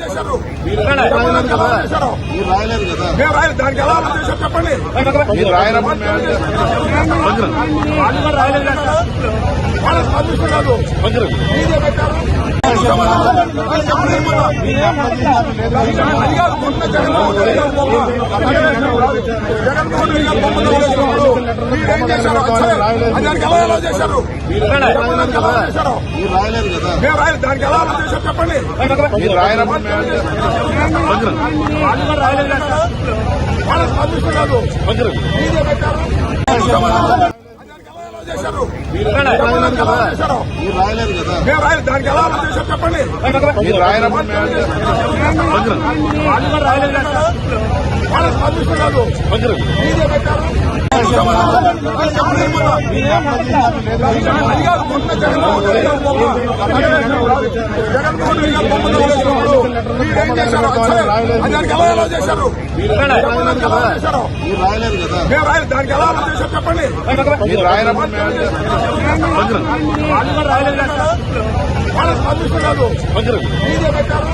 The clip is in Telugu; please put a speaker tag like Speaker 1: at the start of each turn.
Speaker 1: చేశారు
Speaker 2: మీరు రాయలేదు కదా
Speaker 1: మేము రాయలేదు. దానికి ఎలా అమలు చేశారు చెప్పండి.
Speaker 2: మీరు రాయరమ్మని
Speaker 1: వాళ్ళకి పర్మిషన్ కాదు. మీరే పెట్టారు. అడిగారు మొన్న జగన్మోహన్ రెడ్డి గారు జగన్మోహన్ రెడ్డి గారు బొమ్మలు వేసుకున్నారు. మీరేం చేశారు? దానికి ఎలా అమలు చేశారు?
Speaker 2: మీరు రాయలేదు కదా
Speaker 1: మేము రాయలేదు. దానికి ఎలా అమలు చేశారు చెప్పండి.
Speaker 2: మీరు రాయరమ్మని
Speaker 1: వాళ్ళకి పర్మిషన్ కాదు. మీరే పెట్టారు. చేశారు
Speaker 2: మీరు రాయలేదు కదా
Speaker 1: మేము రాయలేదు. దానికి ఎలా అమలు చేశారు చెప్పండి.
Speaker 2: మీరు రాయరమ్మని
Speaker 1: వాళ్ళకి పర్మిషన్ కాదు. మీరే పెట్టారు. అడిగారు మొన్న జగన్మోహన్ రెడ్డి గారు జగన్మోహన్ రెడ్డి గారు బొమ్మలు వేసుకున్నారు. మీరేం చేశారు? దానికి ఎలా అమలు చేశారు?
Speaker 2: మీరు రాయలేదు కదా
Speaker 1: మేము రాయలేదు. దానికి ఎలా అమలు చేశారు చెప్పండి.
Speaker 2: మీరు రాయరమ్మని
Speaker 1: వాళ్ళకి పర్మిషన్ కాదు. మీరే పెట్టారు.